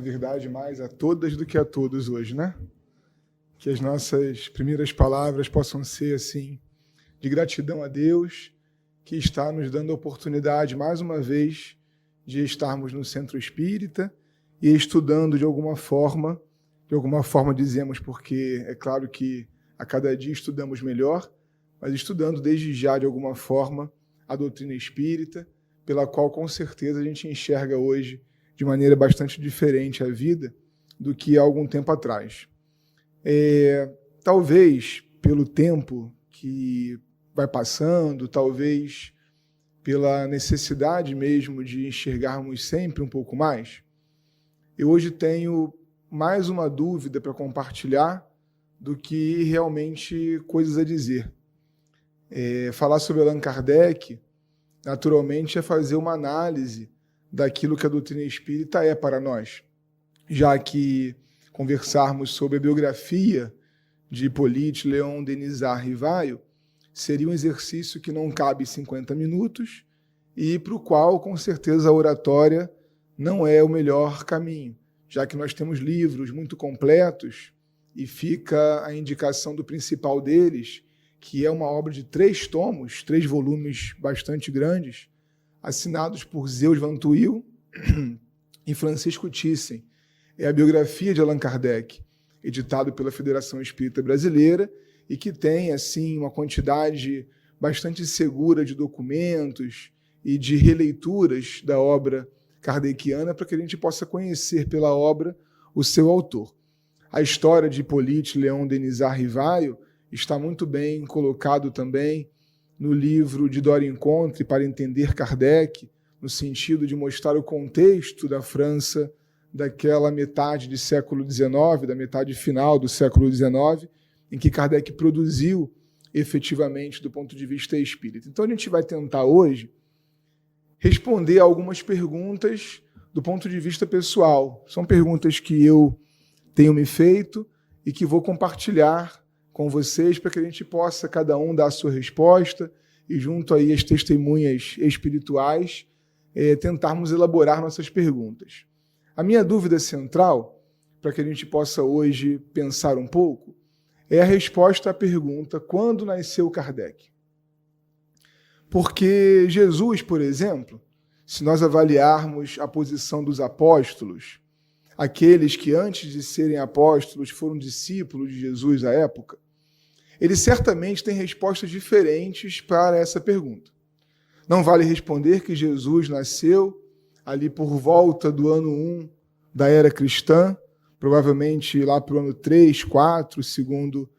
verdade, mais a todas do que a todos hoje, né? Que as nossas primeiras palavras possam ser, assim, de gratidão a Deus, que está nos dando a oportunidade, mais uma vez, de estarmos no Centro Espírita e estudando de alguma forma dizemos, porque é claro que a cada dia estudamos melhor, mas estudando desde já, de alguma forma, a doutrina espírita, pela qual, com certeza, a gente enxerga hoje de maneira bastante diferente a vida do que há algum tempo atrás. Talvez pelo tempo que vai passando, talvez pela necessidade mesmo de enxergarmos sempre um pouco mais, eu hoje tenho mais uma dúvida para compartilhar do que realmente coisas a dizer. Falar sobre Allan Kardec, naturalmente, é fazer uma análise daquilo que a doutrina espírita é para nós, já que conversarmos sobre a biografia de Hippolyte Léon Denisard Rivaio seria um exercício que não cabe 50 minutos e para o qual, com certeza, a oratória não é o melhor caminho, já que nós temos livros muito completos e fica a indicação do principal deles, que é uma obra de 3 tomos, 3 volumes bastante grandes, assinados por Zeus Van Tuyl e Francisco Thyssen. É a biografia de Allan Kardec, editado pela Federação Espírita Brasileira, e que tem, assim, uma quantidade bastante segura de documentos e de releituras da obra kardeciana para que a gente possa conhecer pela obra o seu autor. A história de Hippolyte Léon Denisard Rivaio está muito bem colocado também no livro de Dorian Contre, Para Entender Kardec, no sentido de mostrar o contexto da França daquela metade do século XIX, da metade final do século XIX, em que Kardec produziu efetivamente do ponto de vista espírita. Então a gente vai tentar hoje responder a algumas perguntas do ponto de vista pessoal. São perguntas que eu tenho me feito e que vou compartilhar com vocês para que a gente possa, cada um, dar a sua resposta e, junto aí às testemunhas espirituais, tentarmos elaborar nossas perguntas. A minha dúvida central, para que a gente possa hoje pensar um pouco, é a resposta à pergunta: quando nasceu Kardec? Porque Jesus, por exemplo, se nós avaliarmos a posição dos apóstolos, aqueles que antes de serem apóstolos foram discípulos de Jesus à época, eles certamente têm respostas diferentes para essa pergunta. Não vale responder que Jesus nasceu ali por volta do ano 1 da era cristã, provavelmente lá para o ano 3, 4, segundo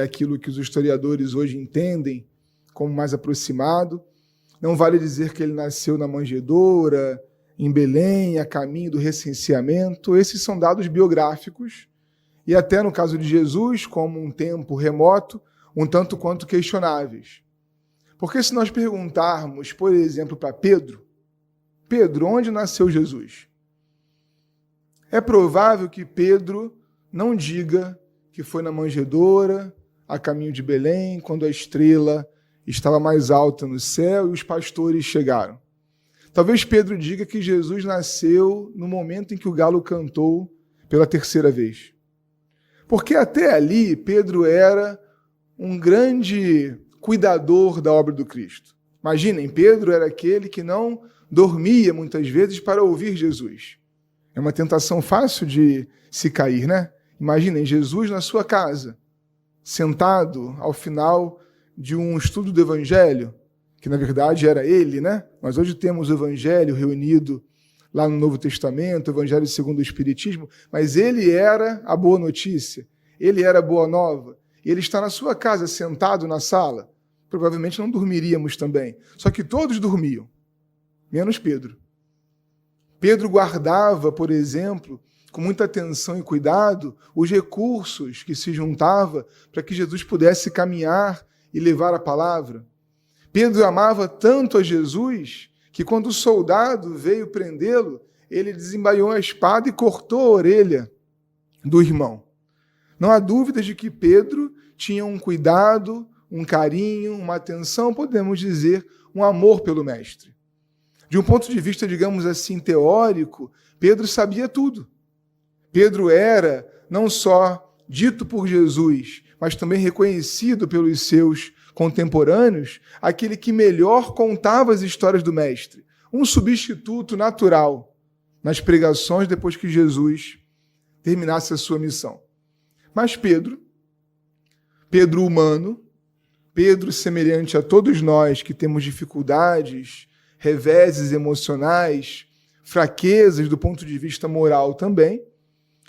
aquilo que os historiadores hoje entendem como mais aproximado. Não vale dizer que ele nasceu na manjedoura, em Belém, a caminho do recenseamento. Esses são dados biográficos e até no caso de Jesus, como um tempo remoto, um tanto quanto questionáveis. Porque se nós perguntarmos, por exemplo, para Pedro, onde nasceu Jesus? É provável que Pedro não diga que foi na manjedoura, a caminho de Belém, quando a estrela estava mais alta no céu e os pastores chegaram. Talvez Pedro diga que Jesus nasceu no momento em que o galo cantou pela 3ª vez. Porque até ali Pedro era um grande cuidador da obra do Cristo. Imaginem, Pedro era aquele que não dormia muitas vezes para ouvir Jesus. É uma tentação fácil de se cair, né? Imaginem, Jesus na sua casa, sentado ao final de um estudo do Evangelho, que na verdade era ele, né? Mas hoje temos o Evangelho reunido lá no Novo Testamento, o Evangelho segundo o Espiritismo, mas ele era a boa notícia, ele era a boa nova, ele está na sua casa, sentado na sala. Provavelmente não dormiríamos também, só que todos dormiam, menos Pedro. Pedro guardava, por exemplo, com muita atenção e cuidado, os recursos que se juntavam para que Jesus pudesse caminhar e levar a palavra. Pedro amava tanto a Jesus que quando o soldado veio prendê-lo, ele desembaiou a espada e cortou a orelha do irmão. Não há dúvidas de que Pedro tinha um cuidado, um carinho, uma atenção, podemos dizer, um amor pelo mestre. De um ponto de vista, digamos assim, teórico, Pedro sabia tudo. Pedro era não só dito por Jesus, mas também reconhecido pelos seus contemporâneos, aquele que melhor contava as histórias do Mestre, um substituto natural nas pregações depois que Jesus terminasse a sua missão. Mas Pedro humano, Pedro semelhante a todos nós que temos dificuldades, reveses emocionais, fraquezas do ponto de vista moral também,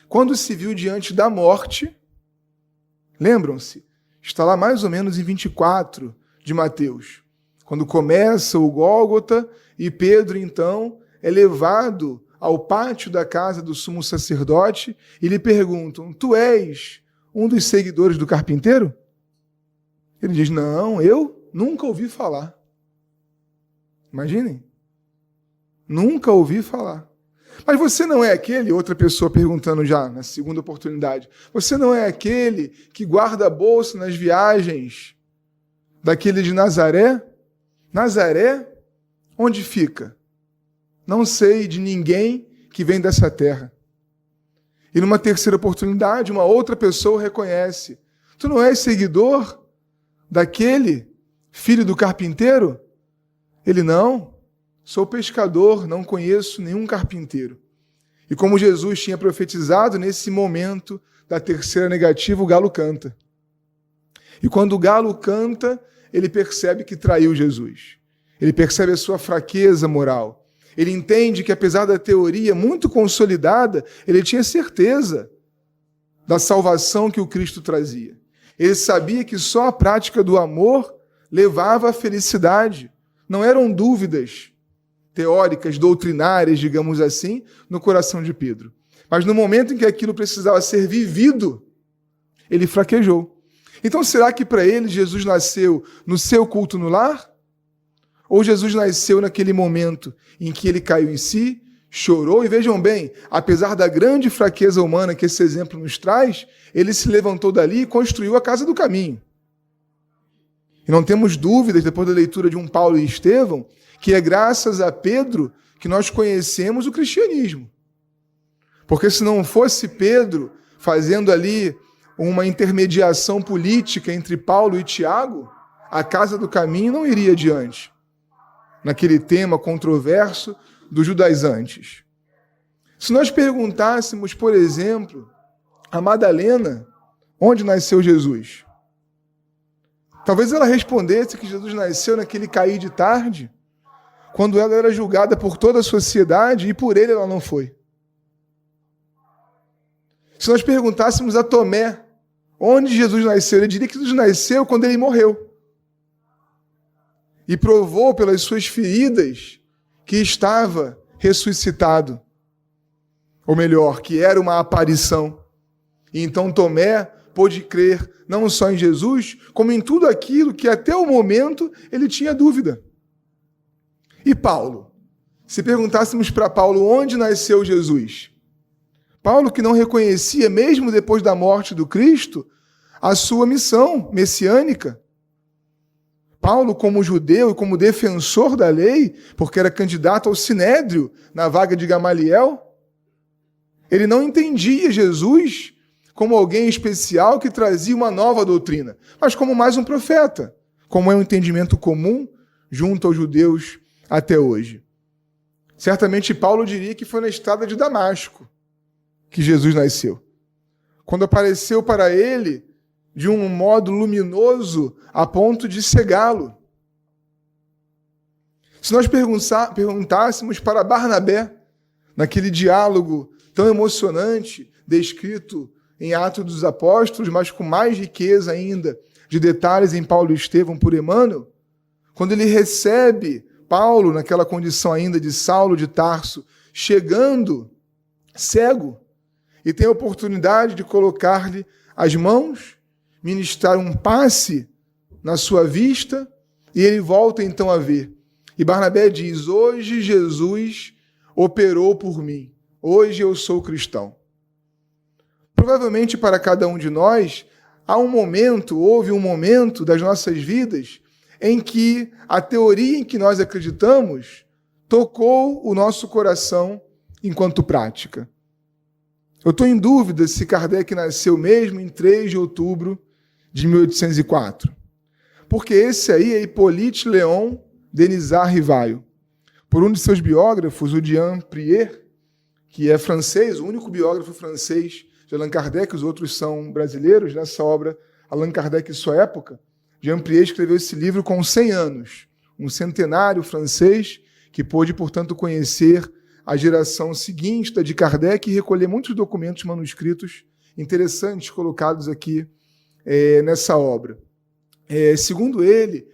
quando se viu diante da morte, lembram-se, está lá mais ou menos em 24 de Mateus, quando começa o Gólgota e Pedro, então, é levado ao pátio da casa do sumo sacerdote e lhe perguntam: tu és um dos seguidores do carpinteiro? Ele diz: não, eu nunca ouvi falar. Imaginem. Nunca ouvi falar. Mas você não é aquele, outra pessoa perguntando já na segunda oportunidade, você não é aquele que guarda a bolsa nas viagens daquele de Nazaré? Nazaré, onde fica? Não sei de ninguém que vem dessa terra. E numa terceira oportunidade, uma outra pessoa reconhece: tu não és seguidor daquele filho do carpinteiro? Ele: não, sou pescador, não conheço nenhum carpinteiro. E como Jesus tinha profetizado, nesse momento da terceira negativa, o galo canta. E quando o galo canta, ele percebe que traiu Jesus. Ele percebe a sua fraqueza moral. Ele entende que, apesar da teoria muito consolidada, ele tinha certeza da salvação que o Cristo trazia. Ele sabia que só a prática do amor levava à felicidade. Não eram dúvidas teóricas, doutrinárias, digamos assim, no coração de Pedro. Mas no momento em que aquilo precisava ser vivido, ele fraquejou. Então, será que para ele Jesus nasceu no seu culto no lar? Ou Jesus nasceu naquele momento em que ele caiu em si, chorou, e vejam bem, apesar da grande fraqueza humana que esse exemplo nos traz, ele se levantou dali e construiu a casa do caminho. E não temos dúvidas, depois da leitura de um Paulo e Estevão, que é graças a Pedro que nós conhecemos o cristianismo. Porque se não fosse Pedro fazendo ali uma intermediação política entre Paulo e Tiago, a casa do caminho não iria adiante naquele tema controverso dos judaizantes. Se nós perguntássemos, por exemplo, a Madalena, onde nasceu Jesus? Talvez ela respondesse que Jesus nasceu naquele cair de tarde, quando ela era julgada por toda a sociedade e por ele ela não foi. Se nós perguntássemos a Tomé, onde Jesus nasceu, ele diria que Jesus nasceu quando ele morreu. E provou pelas suas feridas que estava ressuscitado. Ou melhor, que era uma aparição. E então Tomé pôde crer não só em Jesus, como em tudo aquilo que até o momento ele tinha dúvida. E Paulo? Se perguntássemos para Paulo onde nasceu Jesus? Paulo, que não reconhecia, mesmo depois da morte do Cristo, a sua missão messiânica. Paulo, como judeu e como defensor da lei, porque era candidato ao sinédrio na vaga de Gamaliel, ele não entendia Jesus como alguém especial que trazia uma nova doutrina, mas como mais um profeta, como é um entendimento comum junto aos judeus até hoje. Certamente Paulo diria que foi na estrada de Damasco que Jesus nasceu. Quando apareceu para ele de um modo luminoso a ponto de cegá-lo. Se nós perguntássemos para Barnabé, naquele diálogo tão emocionante, descrito em Atos dos Apóstolos, mas com mais riqueza ainda de detalhes em Paulo e Estevão por Emmanuel, quando ele recebe Paulo, naquela condição ainda de Saulo de Tarso, chegando cego, e tem a oportunidade de colocar-lhe as mãos, ministrar um passe na sua vista, e ele volta então a ver. E Barnabé diz: hoje Jesus operou por mim, hoje eu sou cristão. Provavelmente para cada um de nós, houve um momento das nossas vidas em que a teoria em que nós acreditamos tocou o nosso coração enquanto prática. Eu estou em dúvida se Kardec nasceu mesmo em 3 de outubro de 1804. Porque esse aí é Hippolyte Léon Denisard Rivaio. Por um de seus biógrafos, o Jean Prieur, que é francês, o único biógrafo francês de Allan Kardec, os outros são brasileiros, nessa obra Allan Kardec e sua época. Jean Prieur escreveu esse livro com 100 anos, um centenário francês que pôde, portanto, conhecer a geração seguinte da de Kardec e recolher muitos documentos manuscritos interessantes colocados aqui nessa obra. Segundo ele,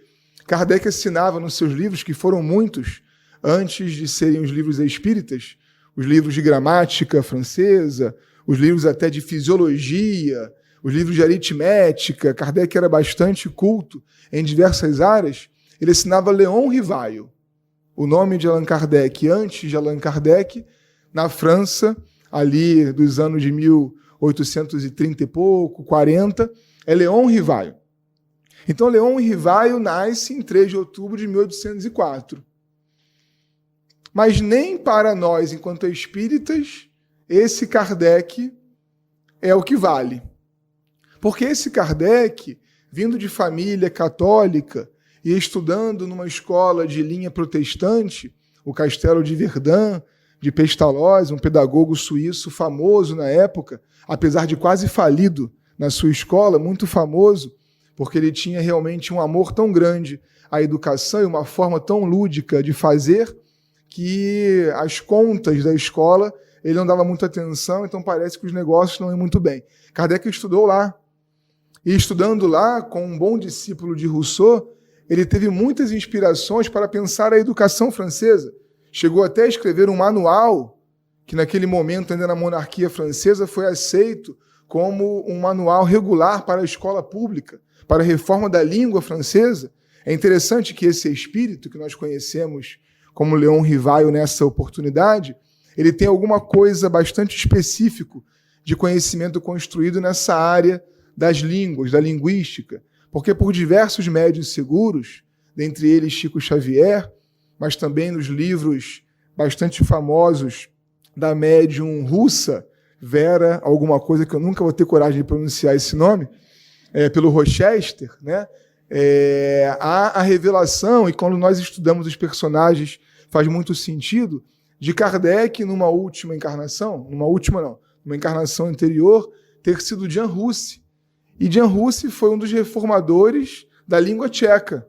Kardec assinava nos seus livros, que foram muitos, antes de serem os livros espíritas, os livros de gramática francesa, os livros até de fisiologia, os livros de aritmética. Kardec era bastante culto em diversas áreas. Ele assinava Léon Rivaio, o nome de Allan Kardec, antes de Allan Kardec, na França, ali dos anos de 1830 e pouco, 40, é Léon Rivaio. Então, Léon Rivaio nasce em 3 de outubro de 1804. Mas nem para nós, enquanto espíritas, esse Kardec é o que vale. Porque esse Kardec, vindo de família católica e estudando numa escola de linha protestante, o Castelo de Verdun, de Pestalozzi, um pedagogo suíço famoso na época, apesar de quase falido na sua escola, muito famoso, porque ele tinha realmente um amor tão grande à educação e uma forma tão lúdica de fazer que as contas da escola ele não dava muita atenção, então parece que os negócios não iam muito bem. Kardec estudou lá. E estudando lá, com um bom discípulo de Rousseau, ele teve muitas inspirações para pensar a educação francesa. Chegou até a escrever um manual, que naquele momento, ainda na monarquia francesa, foi aceito como um manual regular para a escola pública, para a reforma da língua francesa. É interessante que esse espírito, que nós conhecemos como Léon Rivaio nessa oportunidade, ele tem alguma coisa bastante específico de conhecimento construído nessa área das línguas, da linguística, porque por diversos médiuns seguros, dentre eles Chico Xavier, mas também nos livros bastante famosos da médium russa, Vera, alguma coisa que eu nunca vou ter coragem de pronunciar esse nome, pelo Rochester, né? Há a revelação, e quando nós estudamos os personagens, faz muito sentido, de Kardec numa última encarnação, numa encarnação anterior, ter sido Jan Hus. E Jan Hus foi um dos reformadores da língua tcheca,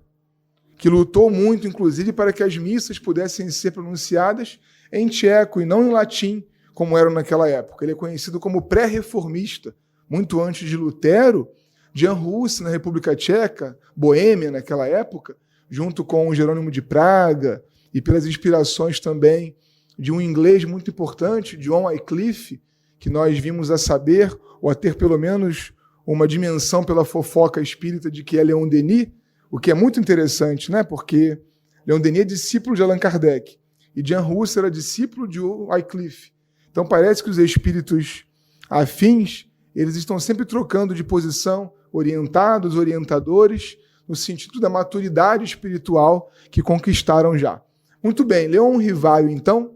que lutou muito, inclusive, para que as missas pudessem ser pronunciadas em tcheco e não em latim, como eram naquela época. Ele é conhecido como pré-reformista. Muito antes de Lutero, Jan Hus, na República Tcheca, Boêmia naquela época, junto com Jerônimo de Praga, e pelas inspirações também de um inglês muito importante, John Wycliffe, que nós vimos a saber, ou a ter pelo menos uma dimensão pela fofoca espírita de que é Leon Denis, o que é muito interessante, né? Porque Leon Denis é discípulo de Allan Kardec e Jan Hus era discípulo de Wycliffe. Então parece que os espíritos afins, eles estão sempre trocando de posição, orientados, orientadores, no sentido da maturidade espiritual que conquistaram já. Muito bem, Léon Rivaio, então,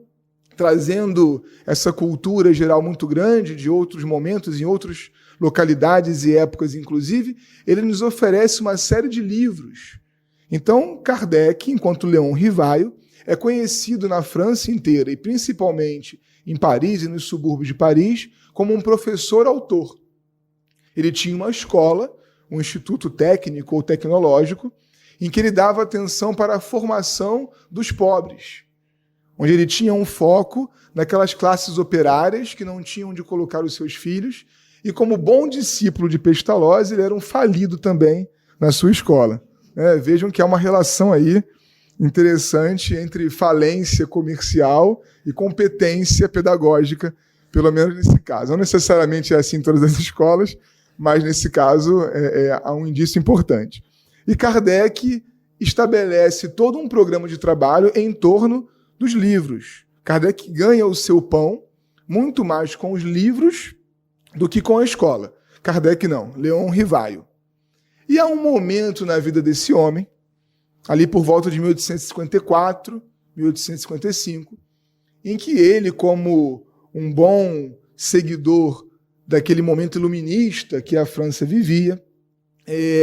trazendo essa cultura geral muito grande de outros momentos, em outras localidades e épocas, inclusive, ele nos oferece uma série de livros. Então, Kardec, enquanto Léon Rivaio, é conhecido na França inteira, e principalmente em Paris e nos subúrbios de Paris, como um professor-autor. Ele tinha uma escola, um instituto técnico ou tecnológico, em que ele dava atenção para a formação dos pobres, onde ele tinha um foco naquelas classes operárias que não tinham onde colocar os seus filhos, e como bom discípulo de Pestalozzi, ele era um falido também na sua escola. Vejam que há uma relação aí interessante entre falência comercial e competência pedagógica, pelo menos nesse caso. Não necessariamente é assim em todas as escolas, mas nesse caso há um indício importante. E Kardec estabelece todo um programa de trabalho em torno dos livros. Kardec ganha o seu pão muito mais com os livros do que com a escola. Kardec não, Léon Rivaio. E há um momento na vida desse homem, ali por volta de 1854, 1855, em que ele, como um bom seguidor daquele momento iluminista que a França vivia,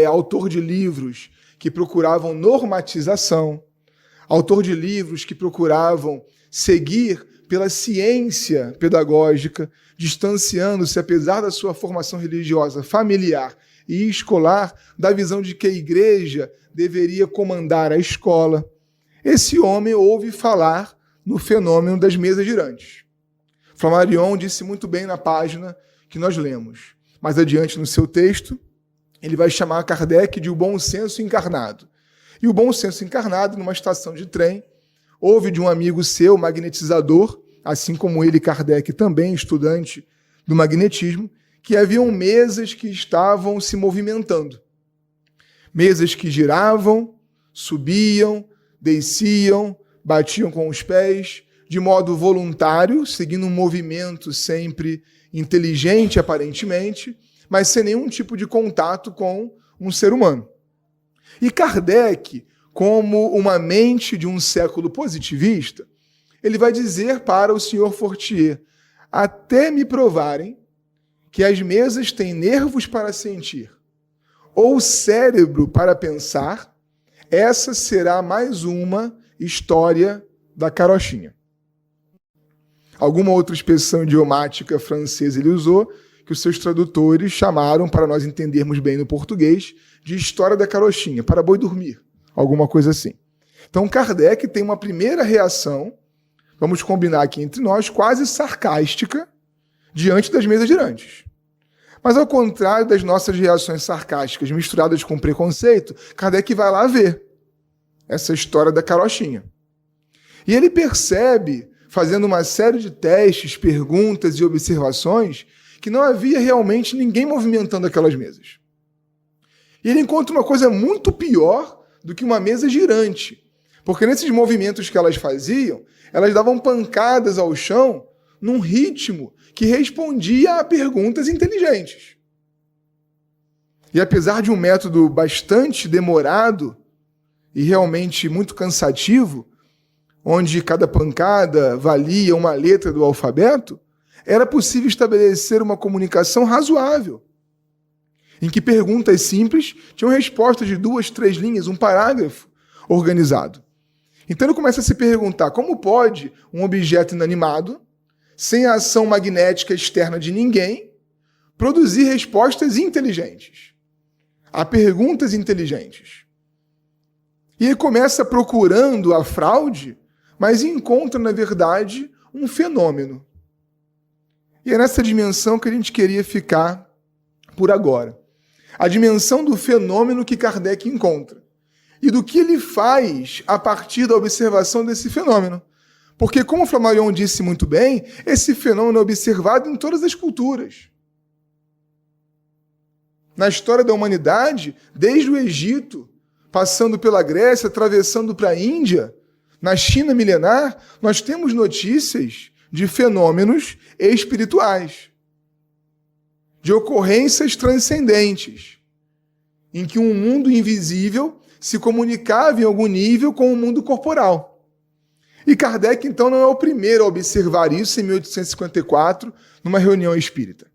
autor de livros que procuravam normatização, autor de livros que procuravam seguir pela ciência pedagógica, distanciando-se, apesar da sua formação religiosa familiar e escolar, da visão de que a igreja deveria comandar a escola. Esse homem ouve falar no fenômeno das mesas girantes. Flammarion disse muito bem na página que nós lemos. Mais adiante no seu texto, ele vai chamar Kardec de o bom senso encarnado. E o bom senso encarnado, numa estação de trem, ouve de um amigo seu, magnetizador, assim como ele, Kardec, também estudante do magnetismo, que haviam mesas que estavam se movimentando. Mesas que giravam, subiam, desciam, batiam com os pés, de modo voluntário, seguindo um movimento sempre inteligente, aparentemente, mas sem nenhum tipo de contato com um ser humano. E Kardec, como uma mente de um século positivista, ele vai dizer para o senhor Fortier: até me provarem que as mesas têm nervos para sentir ou cérebro para pensar, essa será mais uma história da carochinha. Alguma outra expressão idiomática francesa ele usou, que os seus tradutores chamaram, para nós entendermos bem no português, de história da carochinha, para boi dormir, alguma coisa assim. Então Kardec tem uma primeira reação, vamos combinar aqui entre nós, quase sarcástica, diante das mesas girantes. Mas ao contrário das nossas reações sarcásticas misturadas com preconceito, Kardec vai lá ver essa história da carochinha. E ele percebe, fazendo uma série de testes, perguntas e observações, que não havia realmente ninguém movimentando aquelas mesas. E ele encontra uma coisa muito pior do que uma mesa girante, porque nesses movimentos que elas faziam, elas davam pancadas ao chão num ritmo que respondia a perguntas inteligentes. E apesar de um método bastante demorado e realmente muito cansativo, onde cada pancada valia uma letra do alfabeto, era possível estabelecer uma comunicação razoável, em que perguntas simples tinham respostas de 2, 3 linhas, um parágrafo organizado. Então ele começa a se perguntar como pode um objeto inanimado, sem a ação magnética externa de ninguém, produzir respostas inteligentes a perguntas inteligentes. E ele começa procurando a fraude, mas encontra, na verdade, um fenômeno. E é nessa dimensão que a gente queria ficar por agora. A dimensão do fenômeno que Kardec encontra. E do que ele faz a partir da observação desse fenômeno. Porque, como Flammarion disse muito bem, esse fenômeno é observado em todas as culturas. Na história da humanidade, desde o Egito, passando pela Grécia, atravessando para a Índia, na China milenar, nós temos notícias de fenômenos espirituais, de ocorrências transcendentes, em que um mundo invisível se comunicava em algum nível com o mundo corporal. E Kardec, então, não é o primeiro a observar isso em 1854, numa reunião espírita.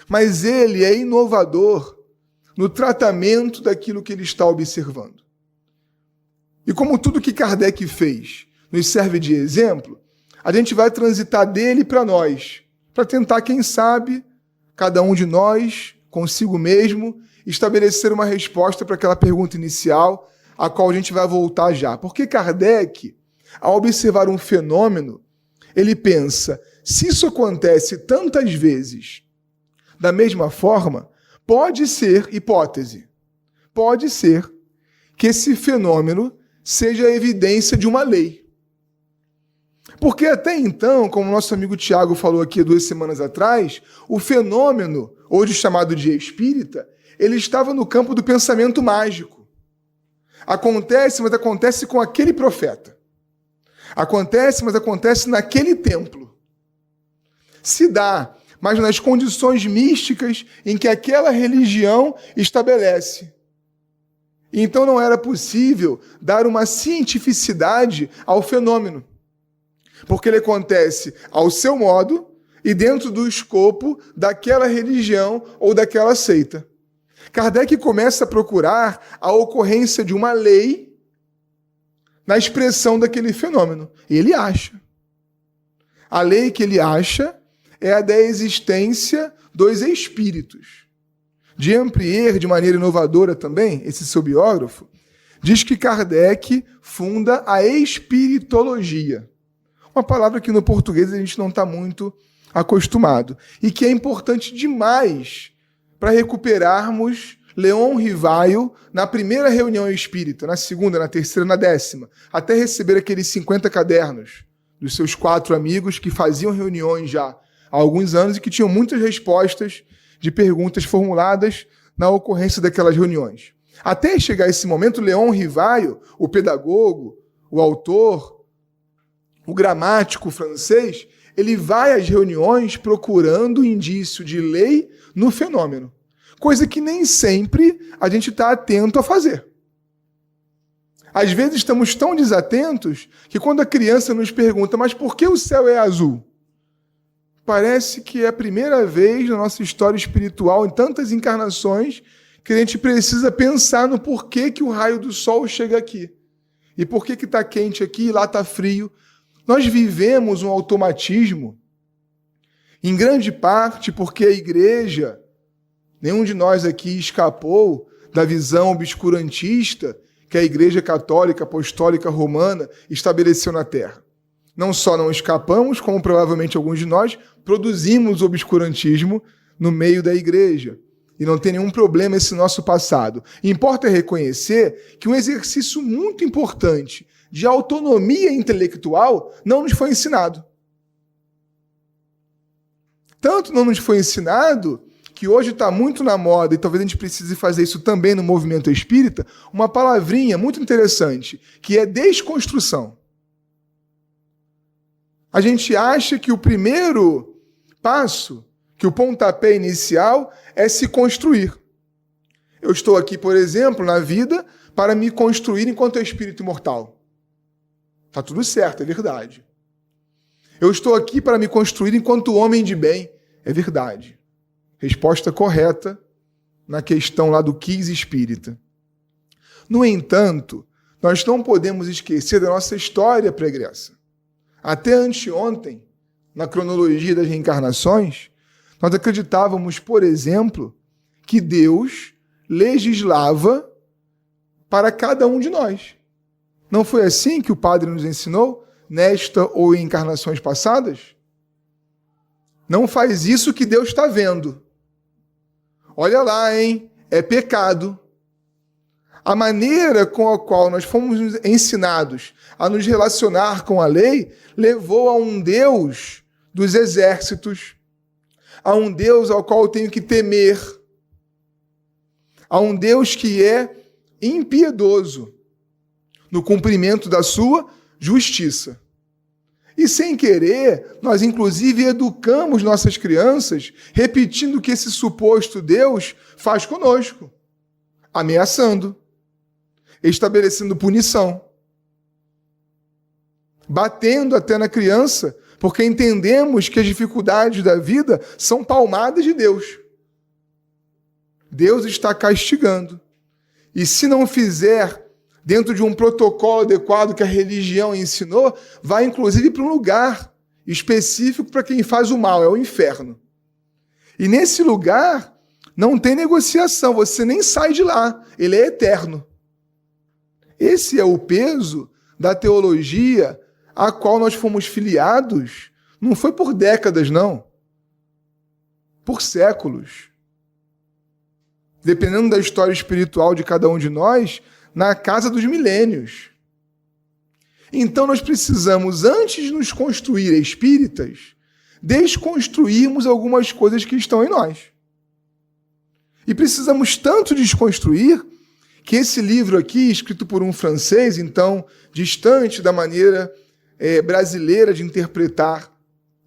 Mas ele é inovador no tratamento daquilo que ele está observando. E como tudo que Kardec fez nos serve de exemplo, a gente vai transitar dele para nós, para tentar, quem sabe, cada um de nós, consigo mesmo, estabelecer uma resposta para aquela pergunta inicial, a qual a gente vai voltar já. Porque Kardec, ao observar um fenômeno, ele pensa, se isso acontece tantas vezes da mesma forma, pode ser, hipótese, pode ser que esse fenômeno seja a evidência de uma lei. Porque até então, como nosso amigo Tiago falou aqui 2 semanas atrás, o fenômeno, hoje chamado de espírita, ele estava no campo do pensamento mágico. Acontece, mas acontece com aquele profeta. Acontece, mas acontece naquele templo. Se dá, mas nas condições místicas em que aquela religião estabelece. Então não era possível dar uma cientificidade ao fenômeno, porque ele acontece ao seu modo e dentro do escopo daquela religião ou daquela seita. Kardec começa a procurar a ocorrência de uma lei na expressão daquele fenômeno. E ele acha. A lei que ele acha é a da existência dos espíritos. Jean Prieur, de maneira inovadora também, esse seu biógrafo, diz que Kardec funda a espiritologia. Uma palavra que no português a gente não está muito acostumado. E que é importante demais para recuperarmos Leon Rivaio na primeira reunião espírita, na segunda, na terceira, na 10ª, até receber aqueles 50 cadernos dos seus 4 amigos que faziam reuniões já há alguns anos e que tinham muitas respostas de perguntas formuladas na ocorrência daquelas reuniões. Até chegar esse momento, Leon Rivaio, o pedagogo, o autor, o gramático francês, ele vai às reuniões procurando indício de lei no fenômeno. Coisa que nem sempre a gente está atento a fazer. Às vezes estamos tão desatentos que quando a criança nos pergunta, mas por que o céu é azul? Parece que é a primeira vez na nossa história espiritual, em tantas encarnações, que a gente precisa pensar no porquê que o raio do sol chega aqui. E por que está quente aqui e lá está frio. Nós vivemos um automatismo, em grande parte porque a igreja, nenhum de nós aqui escapou da visão obscurantista que a Igreja Católica Apostólica Romana estabeleceu na Terra. Não só não escapamos, como provavelmente alguns de nós, produzimos obscurantismo no meio da igreja. E não tem nenhum problema esse nosso passado. Importa reconhecer que um exercício muito importante de autonomia intelectual não nos foi ensinado. Tanto não nos foi ensinado que hoje está muito na moda, e talvez a gente precise fazer isso também no movimento espírita, uma palavrinha muito interessante, que é desconstrução. A gente acha que o primeiro passo, que o pontapé inicial, é se construir. Eu estou aqui, por exemplo, na vida, para me construir enquanto espírito imortal. Está tudo certo, é verdade. Eu estou aqui para me construir enquanto homem de bem. É verdade. Resposta correta na questão lá do quis espírita. No entanto, nós não podemos esquecer da nossa história pregressa. Até anteontem, na cronologia das reencarnações, nós acreditávamos, por exemplo, que Deus legislava para cada um de nós. Não foi assim que o Padre nos ensinou, nesta ou em encarnações passadas? Não faz isso que Deus está vendo. Olha lá, hein? É pecado. A maneira com a qual nós fomos ensinados a nos relacionar com a lei levou a um Deus dos exércitos, a um Deus ao qual eu tenho que temer, a um Deus que é impiedoso no cumprimento da sua justiça. E sem querer, nós inclusive educamos nossas crianças repetindo o que esse suposto Deus faz conosco, ameaçando, estabelecendo punição, batendo até na criança, porque entendemos que as dificuldades da vida são palmadas de Deus. Deus está castigando. E se não fizer dentro de um protocolo adequado que a religião ensinou, vai inclusive para um lugar específico para quem faz o mal, é o inferno. E nesse lugar não tem negociação, você nem sai de lá, ele é eterno. Esse é o peso da teologia a qual nós fomos filiados, não foi por décadas, não. Por séculos. Dependendo da história espiritual de cada um de nós, na casa dos milênios. Então nós precisamos, antes de nos construir espíritas, desconstruirmos algumas coisas que estão em nós. E precisamos tanto desconstruir que esse livro aqui, escrito por um francês, então distante da maneira brasileira de interpretar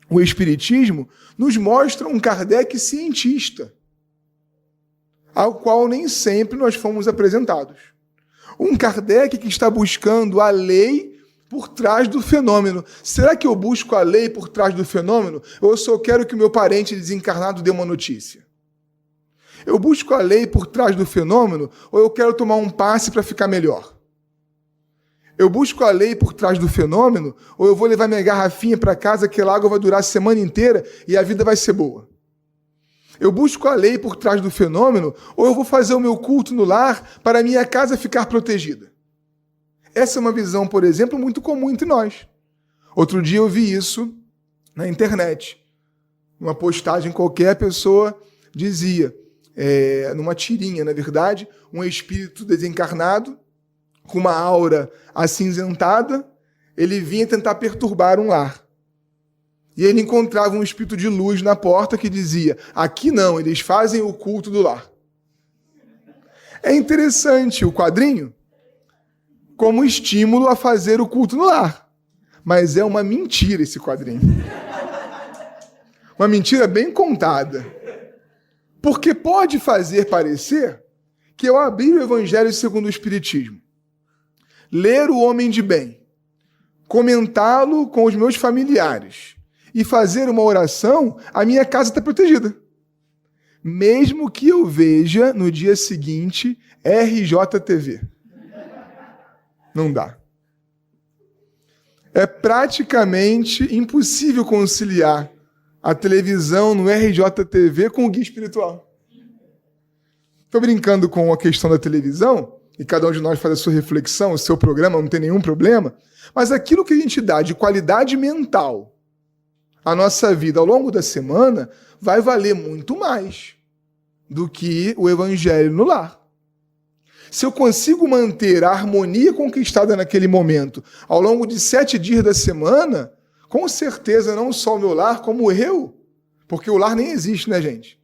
o espiritismo, nos mostra um Kardec cientista, ao qual nem sempre nós fomos apresentados. Um Kardec que está buscando a lei por trás do fenômeno. Será que eu busco a lei por trás do fenômeno? Ou eu só quero que o meu parente desencarnado dê uma notícia? Eu busco a lei por trás do fenômeno ou eu quero tomar um passe para ficar melhor? Eu busco a lei por trás do fenômeno ou eu vou levar minha garrafinha para casa, aquela água vai durar a semana inteira e a vida vai ser boa? Eu busco a lei por trás do fenômeno ou eu vou fazer o meu culto no lar para a minha casa ficar protegida? Essa é uma visão, por exemplo, muito comum entre nós. Outro dia eu vi isso na internet. Uma postagem qualquer, a pessoa dizia, numa tirinha, na verdade, um espírito desencarnado, com uma aura acinzentada, ele vinha tentar perturbar um lar. E ele encontrava um espírito de luz na porta que dizia, aqui não, eles fazem o culto do lar. É interessante o quadrinho como estímulo a fazer o culto no lar. Mas é uma mentira esse quadrinho. Uma mentira bem contada. Porque pode fazer parecer que eu abri o Evangelho segundo o Espiritismo, ler o homem de bem, comentá-lo com os meus familiares e fazer uma oração, a minha casa está protegida. Mesmo que eu veja no dia seguinte RJTV. Não dá. É praticamente impossível conciliar a televisão no RJTV com o guia espiritual. Estou brincando com a questão da televisão, e cada um de nós faz a sua reflexão, o seu programa, não tem nenhum problema, mas aquilo que a gente dá de qualidade mental à nossa vida ao longo da semana vai valer muito mais do que o Evangelho no lar. Se eu consigo manter a harmonia conquistada naquele momento ao longo de 7 dias da semana, com certeza não só o meu lar, como eu, porque o lar nem existe, né, gente?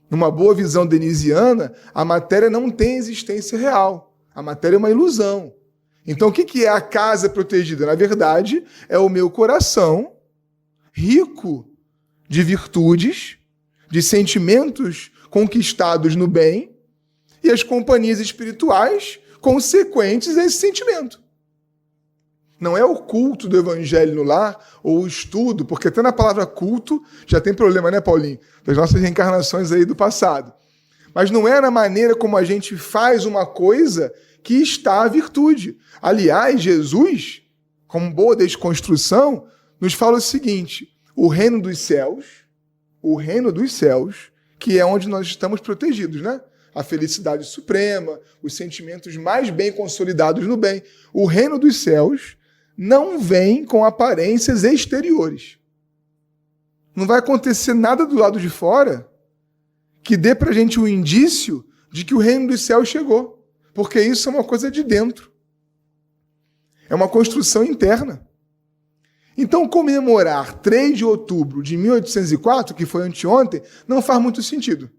Numa boa visão denisiana, a matéria não tem existência real. A matéria é uma ilusão. Então, o que é a casa protegida? Na verdade, é o meu coração rico de virtudes, de sentimentos conquistados no bem, e as companhias espirituais consequentes a esse sentimento. Não é o culto do Evangelho no lar, ou o estudo, porque até na palavra culto já tem problema, né, Paulinho? Das nossas reencarnações aí do passado. Mas não é na maneira como a gente faz uma coisa que está a virtude. Aliás, Jesus, como boa desconstrução, nos fala o seguinte, o reino dos céus, que é onde nós estamos protegidos, né? A felicidade suprema, os sentimentos mais bem consolidados no bem. O reino dos céus não vem com aparências exteriores. Não vai acontecer nada do lado de fora que dê para a gente um indício de que o reino dos céus chegou. Porque isso é uma coisa de dentro. É uma construção interna. Então, comemorar 3 de outubro de 1804, que foi anteontem, não faz muito sentido.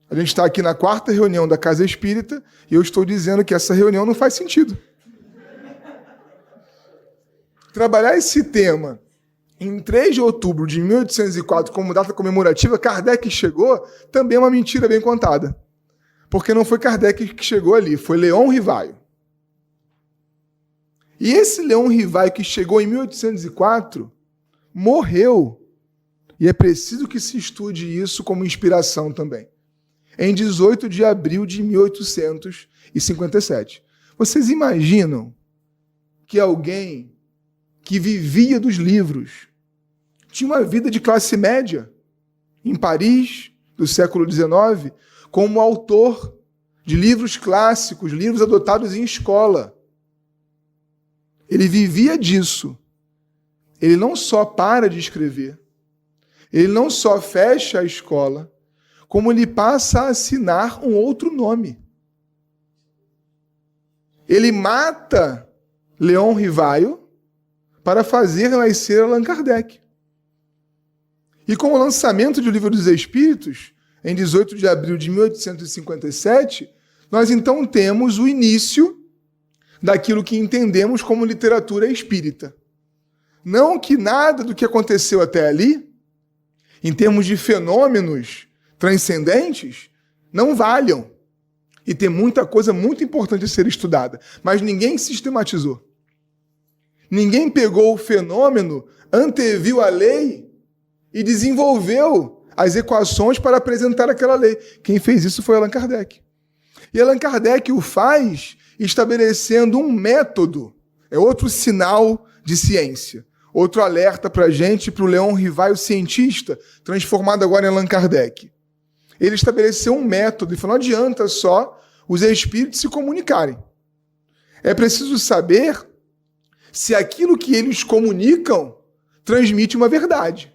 A gente está aqui na 4ª reunião da Casa Espírita e eu estou dizendo que essa reunião não faz sentido. Trabalhar esse tema em 3 de outubro de 1804 como data comemorativa, Kardec chegou, também é uma mentira bem contada. Porque não foi Kardec que chegou ali, foi Leon Rivaio. E esse Leon Rivaio que chegou em 1804 morreu. E é preciso que se estude isso como inspiração também. Em 18 de abril de 1857. Vocês imaginam que alguém que vivia dos livros tinha uma vida de classe média em Paris, do século XIX, como autor de livros clássicos, livros adotados em escola. Ele vivia disso. Ele não só para de escrever, ele não só fecha a escola, como ele passa a assinar um outro nome. Ele mata Leon Rivaio para fazer nascer Allan Kardec. E com o lançamento do Livro dos Espíritos, em 18 de abril de 1857, nós então temos o início daquilo que entendemos como literatura espírita. Não que nada do que aconteceu até ali, em termos de fenômenos transcendentes, não valham. E tem muita coisa muito importante a ser estudada. Mas ninguém sistematizou. Ninguém pegou o fenômeno, anteviu a lei e desenvolveu as equações para apresentar aquela lei. Quem fez isso foi Allan Kardec. E Allan Kardec o faz estabelecendo um método. É outro sinal de ciência. Outro alerta para a gente, para o Leon Rivai, o cientista, transformado agora em Allan Kardec. Ele estabeleceu um método e falou, não adianta só os espíritos se comunicarem. É preciso saber se aquilo que eles comunicam transmite uma verdade.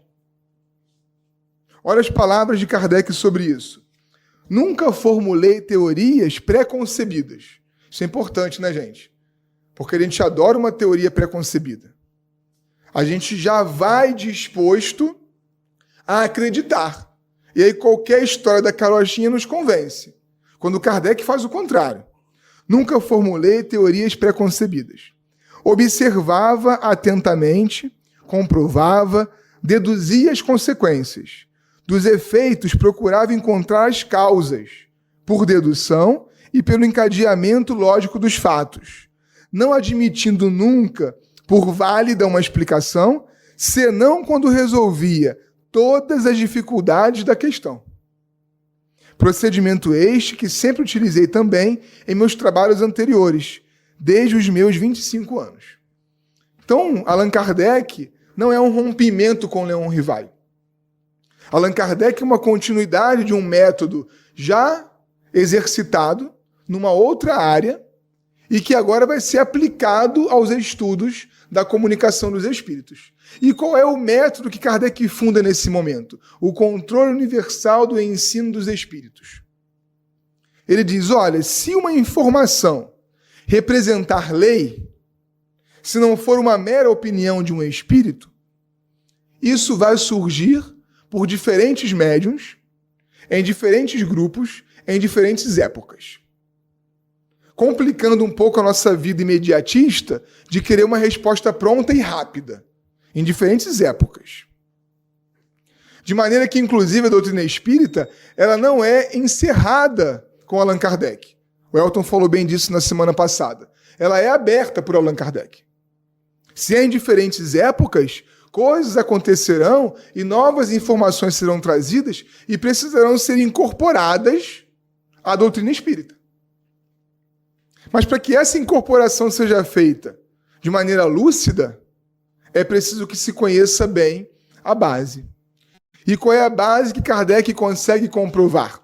Olha as palavras de Kardec sobre isso. Nunca formulei teorias pré-concebidas. Isso é importante, né, gente? Porque a gente adora uma teoria pré-concebida. A gente já vai disposto a acreditar. E aí qualquer história da carochinha nos convence. Quando Kardec faz o contrário. Nunca formulei teorias pré-concebidas. Observava atentamente, comprovava, deduzia as consequências. Dos efeitos, procurava encontrar as causas, por dedução e pelo encadeamento lógico dos fatos, não admitindo nunca por válida uma explicação, senão quando resolvia todas as dificuldades da questão. Procedimento este que sempre utilizei também em meus trabalhos anteriores, desde os meus 25 anos. Então, Allan Kardec não é um rompimento com Leon Rivai. Allan Kardec é uma continuidade de um método já exercitado numa outra área e que agora vai ser aplicado aos estudos da comunicação dos espíritos. E qual é o método que Kardec funda nesse momento? O controle universal do ensino dos espíritos. Ele diz, olha, se uma informação representar lei, se não for uma mera opinião de um espírito, isso vai surgir por diferentes médiuns, em diferentes grupos, em diferentes épocas. Complicando um pouco a nossa vida imediatista de querer uma resposta pronta e rápida, em diferentes épocas. De maneira que, inclusive, a doutrina espírita, ela não é encerrada com Allan Kardec. O Elton falou bem disso na semana passada. Ela é aberta por Allan Kardec. Se é em diferentes épocas, coisas acontecerão e novas informações serão trazidas e precisarão ser incorporadas à doutrina espírita. Mas para que essa incorporação seja feita de maneira lúcida, é preciso que se conheça bem a base. E qual é a base que Kardec consegue comprovar?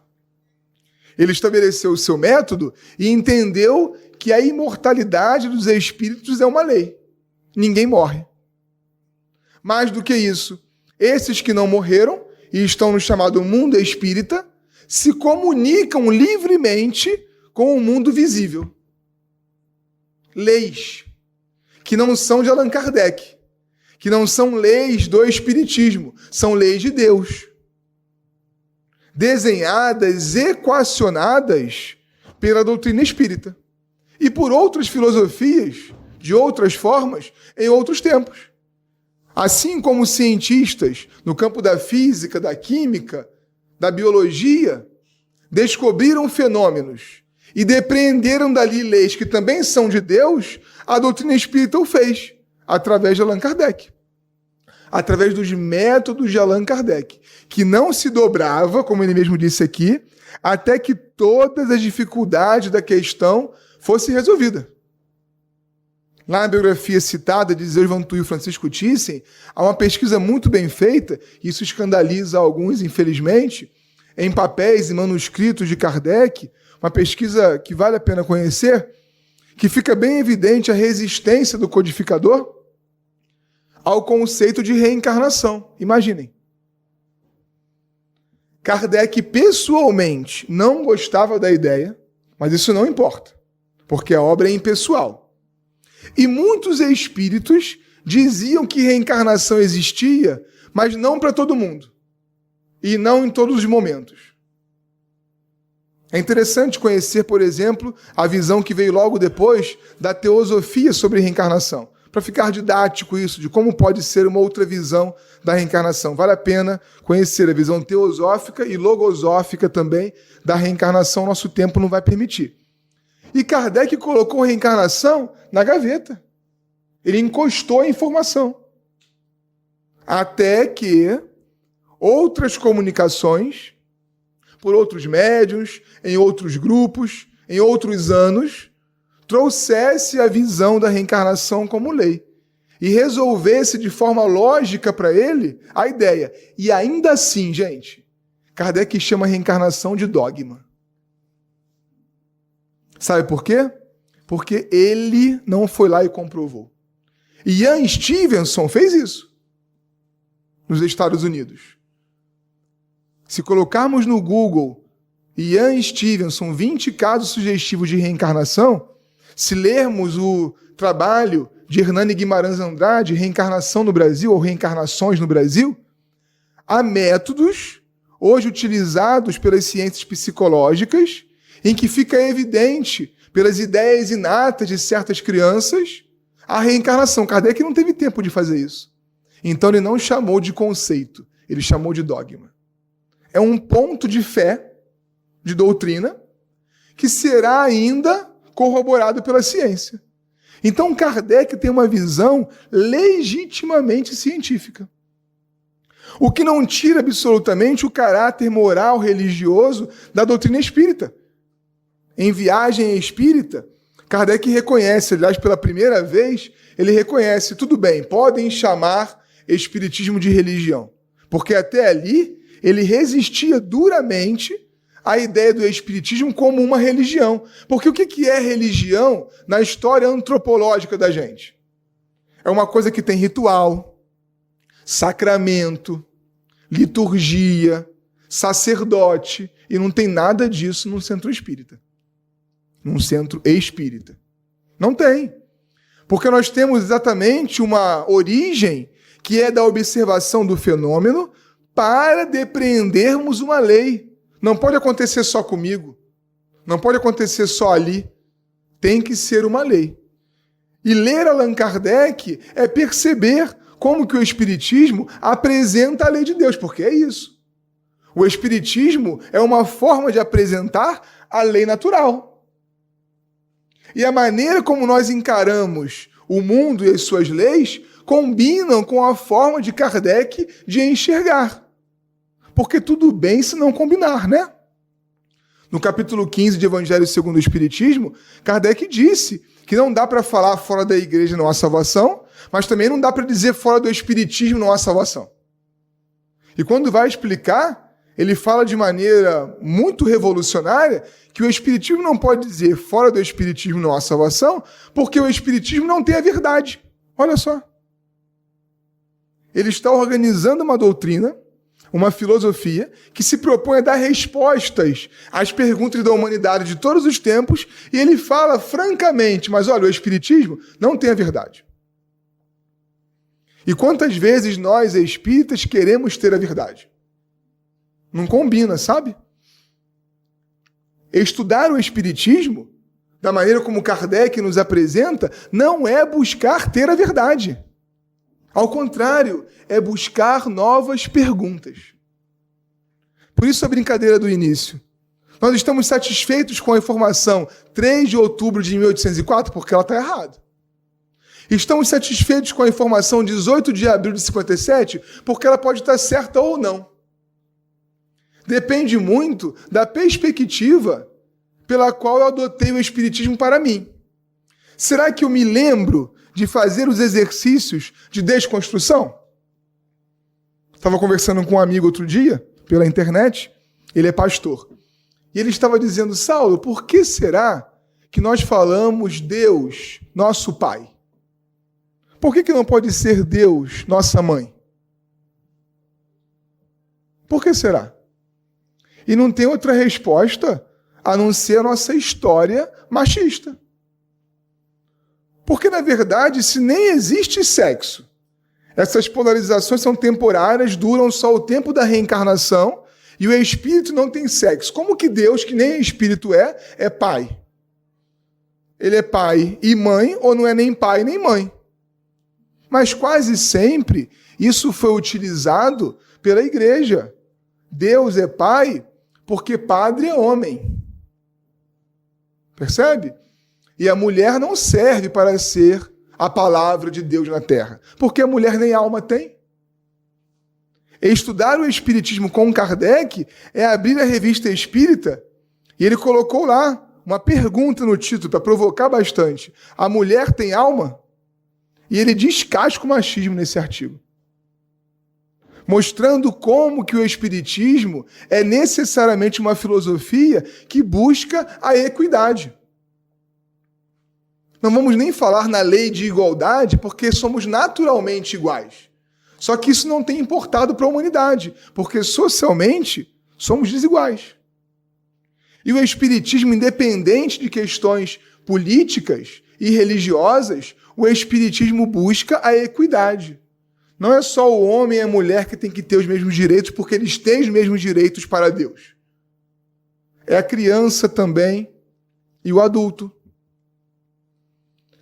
Ele estabeleceu o seu método e entendeu que a imortalidade dos espíritos é uma lei. Ninguém morre. Mais do que isso, esses que não morreram e estão no chamado mundo espírita se comunicam livremente com o mundo visível. Leis que não são de Allan Kardec, que não são leis do espiritismo, são leis de Deus. Desenhadas, equacionadas pela doutrina espírita e por outras filosofias, de outras formas, em outros tempos. Assim como cientistas no campo da física, da química, da biologia, descobriram fenômenos e depreenderam dali leis que também são de Deus, a doutrina espírita o fez, através de Allan Kardec. Através dos métodos de Allan Kardec, que não se dobrava, como ele mesmo disse aqui, até que todas as dificuldades da questão fossem resolvidas. Lá na biografia citada de Zé Vantu e Francisco Thyssen, há uma pesquisa muito bem feita, isso escandaliza alguns, infelizmente, em papéis e manuscritos de Kardec, uma pesquisa que vale a pena conhecer, que fica bem evidente a resistência do codificador ao conceito de reencarnação. Imaginem. Kardec pessoalmente não gostava da ideia, mas isso não importa, porque a obra é impessoal. E muitos espíritos diziam que reencarnação existia, mas não para todo mundo. E não em todos os momentos. É interessante conhecer, por exemplo, a visão que veio logo depois da teosofia sobre reencarnação. Para ficar didático isso, de como pode ser uma outra visão da reencarnação. Vale a pena conhecer a visão teosófica e logosófica também da reencarnação, nosso tempo não vai permitir. E Kardec colocou a reencarnação na gaveta. Ele encostou a informação. Até que outras comunicações, por outros médiuns, em outros grupos, em outros anos, trouxesse a visão da reencarnação como lei e resolvesse de forma lógica para ele a ideia. E ainda assim, gente, Kardec chama a reencarnação de dogma. Sabe por quê? Porque ele não foi lá e comprovou. Ian Stevenson fez isso nos Estados Unidos. Se colocarmos no Google Ian Stevenson 20 casos sugestivos de reencarnação, se lermos o trabalho de Hernani Guimarães Andrade, Reencarnação no Brasil, ou Reencarnações no Brasil, há métodos hoje utilizados pelas ciências psicológicas em que fica evidente, pelas ideias inatas de certas crianças, a reencarnação. Kardec não teve tempo de fazer isso. Então ele não chamou de conceito, ele chamou de dogma. É um ponto de fé, de doutrina, que será ainda corroborado pela ciência. Então Kardec tem uma visão legitimamente científica. O que não tira absolutamente o caráter moral religioso da doutrina espírita. Em Viagem Espírita, Kardec reconhece, aliás, pela primeira vez, ele reconhece, tudo bem, podem chamar espiritismo de religião, porque até ali ele resistia duramente à ideia do espiritismo como uma religião. Porque o que é religião na história antropológica da gente? É uma coisa que tem ritual, sacramento, liturgia, sacerdote, e não tem nada disso num centro espírita. Num centro espírita. Não tem. Porque nós temos exatamente uma origem que é da observação do fenômeno para depreendermos uma lei. Não pode acontecer só comigo. Não pode acontecer só ali. Tem que ser uma lei. E ler Allan Kardec é perceber como que o Espiritismo apresenta a lei de Deus, porque é isso. O Espiritismo é uma forma de apresentar a lei natural. E a maneira como nós encaramos o mundo e as suas leis combinam com a forma de Kardec de enxergar. Porque tudo bem se não combinar, né? No capítulo 15 de Evangelho segundo o Espiritismo, Kardec disse que não dá para falar fora da igreja não há salvação, mas também não dá para dizer fora do Espiritismo não há salvação. E quando vai explicar, ele fala de maneira muito revolucionária que o Espiritismo não pode dizer fora do Espiritismo não há salvação, porque o Espiritismo não tem a verdade. Olha só. Ele está organizando uma doutrina, uma filosofia, que se propõe a dar respostas às perguntas da humanidade de todos os tempos, e ele fala francamente, mas olha, o Espiritismo não tem a verdade. E quantas vezes nós, espíritas, queremos ter a verdade? Não combina, sabe? Estudar o Espiritismo, da maneira como Kardec nos apresenta, não é buscar ter a verdade. Ao contrário, é buscar novas perguntas. Por isso a brincadeira do início. Nós estamos satisfeitos com a informação 3 de outubro de 1804, porque ela está errada. Estamos satisfeitos com a informação 18 de abril de 57, porque ela pode estar certa ou não. Depende muito da perspectiva pela qual eu adotei o Espiritismo para mim. Será que eu me lembro de fazer os exercícios de desconstrução? Estava conversando com um amigo outro dia, pela internet, ele é pastor. E ele estava dizendo, Saulo, por que será que nós falamos Deus, nosso Pai? Por que não pode ser Deus, nossa mãe? Por que será? E não tem outra resposta a não ser a nossa história machista. Porque, na verdade, se nem existe sexo, essas polarizações são temporárias, duram só o tempo da reencarnação, e o espírito não tem sexo. Como que Deus, que nem espírito é pai? Ele é pai e mãe, ou não é nem pai nem mãe? Mas quase sempre isso foi utilizado pela igreja. Deus é pai porque padre é homem. Percebe? E a mulher não serve para ser a palavra de Deus na terra? Porque a mulher nem alma tem. Estudar o Espiritismo com Kardec é abrir a revista Espírita e ele colocou lá uma pergunta no título para provocar bastante. A mulher tem alma? E ele descasca o machismo nesse artigo, mostrando como que o Espiritismo é necessariamente uma filosofia que busca a equidade. Não vamos nem falar na lei de igualdade, porque somos naturalmente iguais. Só que isso não tem importado para a humanidade, porque socialmente somos desiguais. E o Espiritismo, independente de questões políticas e religiosas, o Espiritismo busca a equidade. Não é só o homem e a mulher que tem que ter os mesmos direitos, porque eles têm os mesmos direitos para Deus. É a criança também e o adulto.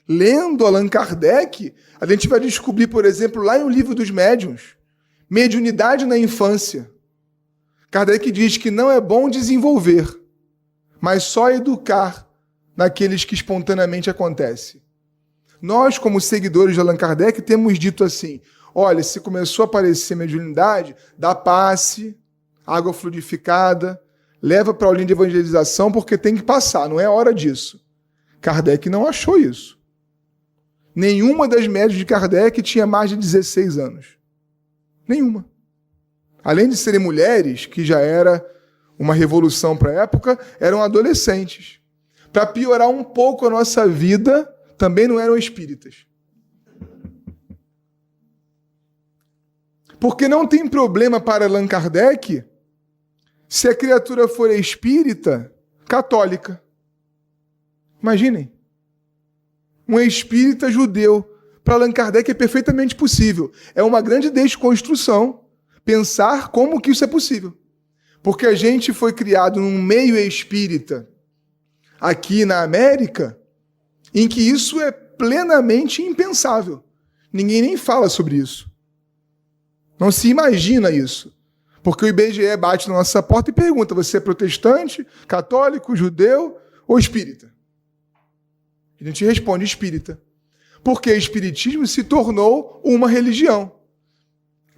Lendo Allan Kardec, a gente vai descobrir, por exemplo, lá no Livro dos Médiuns, mediunidade na infância. Kardec diz que não é bom desenvolver, mas só educar naqueles que espontaneamente acontece. Nós, como seguidores de Allan Kardec, temos dito assim: olha, se começou a aparecer mediunidade, dá passe, água fluidificada, leva para a aulinha de evangelização, porque tem que passar, não é hora disso. Kardec não achou isso. Nenhuma das médiuns de Kardec tinha mais de 16 anos. Nenhuma. Além de serem mulheres, que já era uma revolução para a época, eram adolescentes. Para piorar um pouco a nossa vida, também não eram espíritas. Porque não tem problema para Allan Kardec se a criatura for espírita católica. Imaginem. Um espírita judeu. Para Allan Kardec é perfeitamente possível. É uma grande desconstrução pensar como que isso é possível. Porque a gente foi criado num meio espírita aqui na América em que isso é plenamente impensável. Ninguém nem fala sobre isso. Não se imagina isso. Porque o IBGE bate na nossa porta e pergunta: você é protestante, católico, judeu ou espírita? A gente responde: espírita. Porque o espiritismo se tornou uma religião.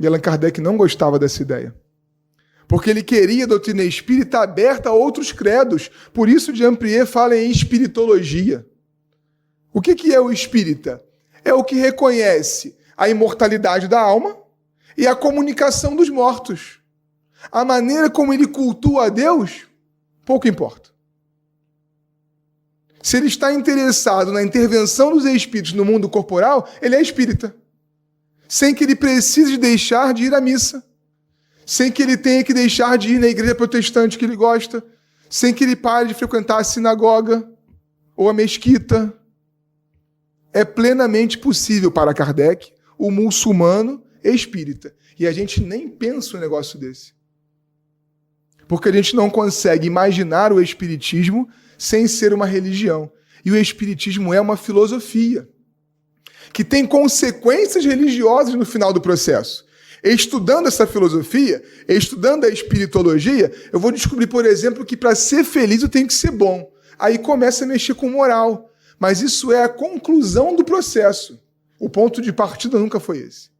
E Allan Kardec não gostava dessa ideia. Porque ele queria a doutrina espírita aberta a outros credos. Por isso, Jean-Pierre fala em espiritologia. O que é o espírita? É o que reconhece a imortalidade da alma e a comunicação dos mortos. A maneira como ele cultua a Deus, pouco importa. Se ele está interessado na intervenção dos espíritos no mundo corporal, ele é espírita. Sem que ele precise deixar de ir à missa. Sem que ele tenha que deixar de ir na igreja protestante que ele gosta. Sem que ele pare de frequentar a sinagoga ou a mesquita. É plenamente possível para Kardec, o muçulmano espírita. E a gente nem pensa um negócio desse. Porque a gente não consegue imaginar o espiritismo sem ser uma religião. E o espiritismo é uma filosofia que tem consequências religiosas no final do processo. Estudando essa filosofia, estudando a espiritologia, eu vou descobrir, por exemplo, que para ser feliz eu tenho que ser bom. Aí começa a mexer com moral. Mas isso é a conclusão do processo. O ponto de partida nunca foi esse.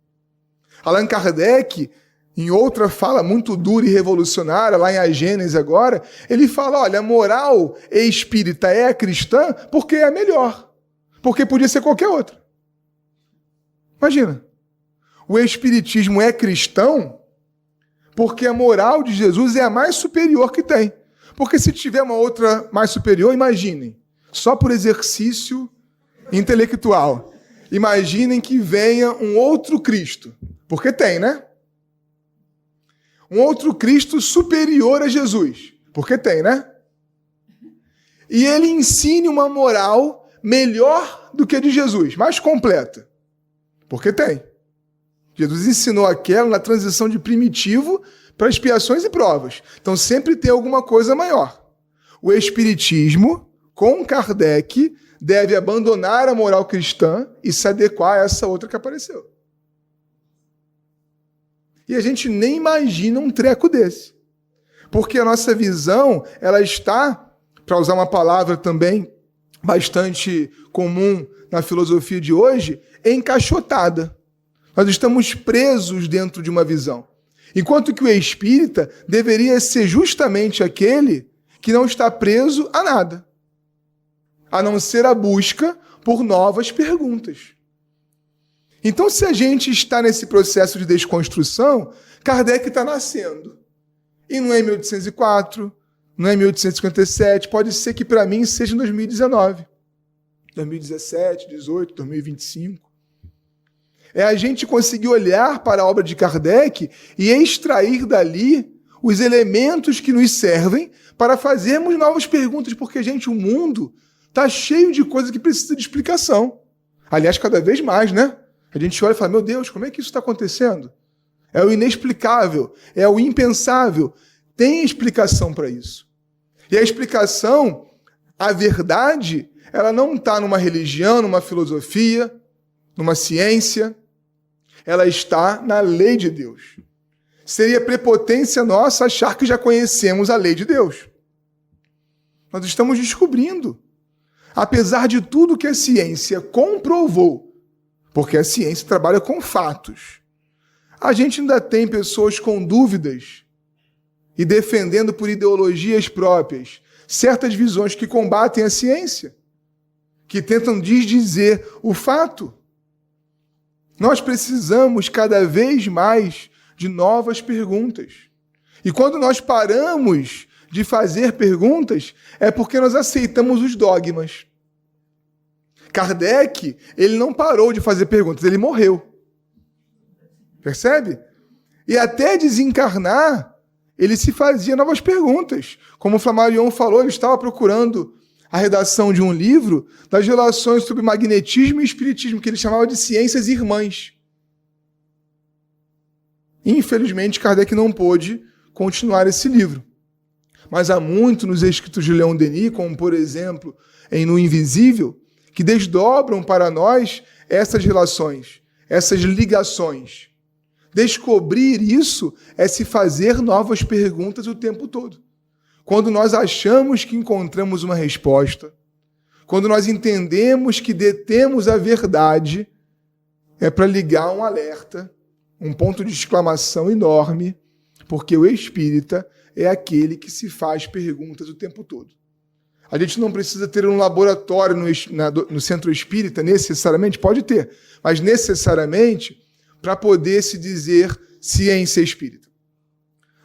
Allan Kardec, em outra fala muito dura e revolucionária, lá em A Gênese agora, ele fala: olha, a moral espírita é a cristã porque é a melhor. Porque podia ser qualquer outra. Imagina. O espiritismo é cristão porque a moral de Jesus é a mais superior que tem. Porque se tiver uma outra mais superior, imaginem, só por exercício intelectual, imaginem que venha um outro Cristo. Porque tem, né? Um outro Cristo superior a Jesus. Porque tem, né? E ele ensine uma moral melhor do que a de Jesus, mais completa. Porque tem. Jesus ensinou aquela na transição de primitivo para expiações e provas. Então sempre tem alguma coisa maior. O espiritismo, com Kardec, deve abandonar a moral cristã e se adequar a essa outra que apareceu. E a gente nem imagina um treco desse. Porque a nossa visão, ela está, para usar uma palavra também bastante comum na filosofia de hoje, encaixotada. Nós estamos presos dentro de uma visão. Enquanto que o espírita deveria ser justamente aquele que não está preso a nada, a não ser a busca por novas perguntas. Então, se a gente está nesse processo de desconstrução, Kardec está nascendo. E não é em 1804, não é em 1857, pode ser que para mim seja em 2019, 2017, 2018, 2025. É a gente conseguir olhar para a obra de Kardec e extrair dali os elementos que nos servem para fazermos novas perguntas, porque, gente, o mundo está cheio de coisa que precisa de explicação. Aliás, cada vez mais, né? A gente olha e fala, meu Deus, como é que isso está acontecendo? É o inexplicável, é o impensável. Tem explicação para isso. E a explicação, a verdade, ela não está numa religião, numa filosofia, numa ciência. Ela está na lei de Deus. Seria prepotência nossa achar que já conhecemos a lei de Deus. Nós estamos descobrindo. Apesar de tudo que a ciência comprovou, porque a ciência trabalha com fatos, a gente ainda tem pessoas com dúvidas e defendendo por ideologias próprias certas visões que combatem a ciência, que tentam desdizer o fato. Nós precisamos cada vez mais de novas perguntas. E quando nós paramos de fazer perguntas, é porque nós aceitamos os dogmas. Kardec, ele não parou de fazer perguntas, ele morreu. Percebe? E até desencarnar, ele se fazia novas perguntas. Como o Flammarion falou, ele estava procurando a redação de um livro das relações sobre magnetismo e espiritismo, que ele chamava de ciências irmãs. Infelizmente, Kardec não pôde continuar esse livro. Mas há muito nos escritos de Leon Denis, como por exemplo em No Invisível, que desdobram para nós essas relações, essas ligações. Descobrir isso é se fazer novas perguntas o tempo todo. Quando nós achamos que encontramos uma resposta, quando nós entendemos que detemos a verdade, é para ligar um alerta, um ponto de exclamação enorme, porque o espírita é aquele que se faz perguntas o tempo todo. A gente não precisa ter um laboratório no centro espírita, necessariamente, pode ter, mas necessariamente para poder se dizer ciência espírita.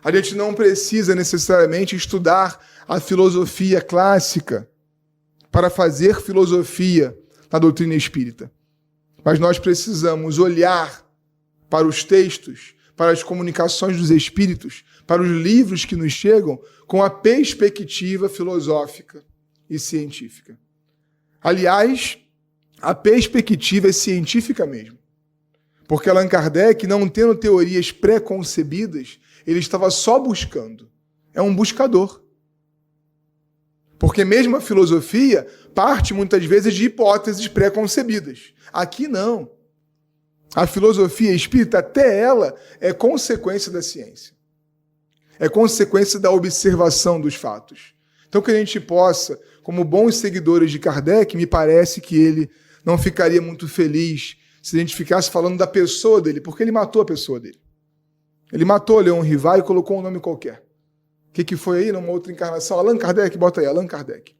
A gente não precisa necessariamente estudar a filosofia clássica para fazer filosofia na doutrina espírita. Mas nós precisamos olhar para os textos, para as comunicações dos espíritos, para os livros que nos chegam com a perspectiva filosófica e científica. Aliás, a perspectiva é científica mesmo. Porque Allan Kardec, não tendo teorias pré-concebidas, ele estava só buscando. É um buscador. Porque mesmo a filosofia parte muitas vezes de hipóteses pré-concebidas. Aqui não. A filosofia espírita, até ela, é consequência da ciência. É consequência da observação dos fatos. Então que a gente possa, como bons seguidores de Kardec, me parece que ele não ficaria muito feliz se a gente ficasse falando da pessoa dele, porque ele matou a pessoa dele. Ele matou Leon Rivard e colocou um nome qualquer. O que foi aí numa outra encarnação? Allan Kardec, bota aí, Allan Kardec.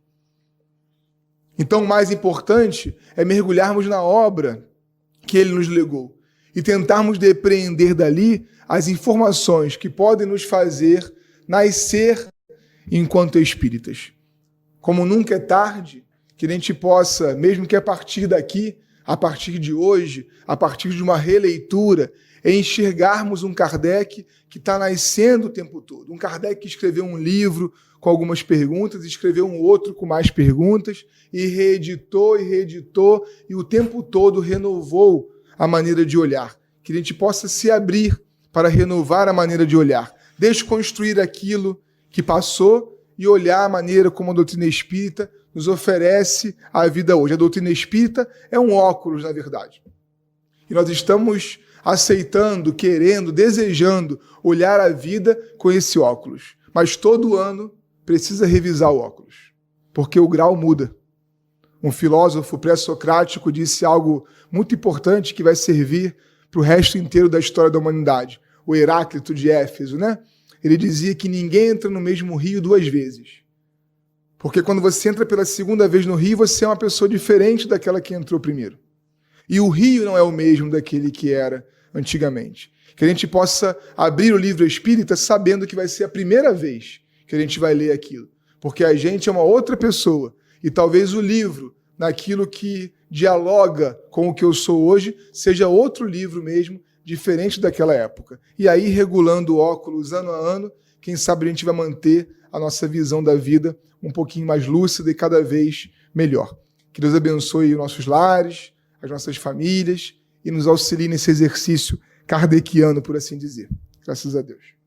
Então o mais importante é mergulharmos na obra que ele nos legou e tentarmos depreender dali as informações que podem nos fazer nascer enquanto espíritas. Como nunca é tarde, que a gente possa, mesmo que a partir daqui, a partir de hoje, a partir de uma releitura, enxergarmos um Kardec que está nascendo o tempo todo. Um Kardec que escreveu um livro com algumas perguntas, escreveu um outro com mais perguntas, e reeditou, e o tempo todo renovou a maneira de olhar. Que a gente possa se abrir para renovar a maneira de olhar, desconstruir aquilo que passou e olhar a maneira como a doutrina espírita nos oferece a vida hoje. A doutrina espírita é um óculos, na verdade. E nós estamos aceitando, querendo, desejando olhar a vida com esse óculos. Mas todo ano precisa revisar o óculos, porque o grau muda. Um filósofo pré-socrático disse algo muito importante que vai servir para o resto inteiro da história da humanidade. O Heráclito de Éfeso, né? Ele dizia que ninguém entra no mesmo rio duas vezes. Porque quando você entra pela segunda vez no rio, você é uma pessoa diferente daquela que entrou primeiro. E o rio não é o mesmo daquele que era antigamente. Que a gente possa abrir o livro espírita sabendo que vai ser a primeira vez que a gente vai ler aquilo. Porque a gente é uma outra pessoa. E talvez o livro, naquilo que dialoga com o que eu sou hoje, seja outro livro mesmo, diferente daquela época. E aí, regulando o óculos ano a ano, quem sabe a gente vai manter a nossa visão da vida um pouquinho mais lúcida e cada vez melhor. Que Deus abençoe os nossos lares, as nossas famílias e nos auxilie nesse exercício kardeciano, por assim dizer. Graças a Deus.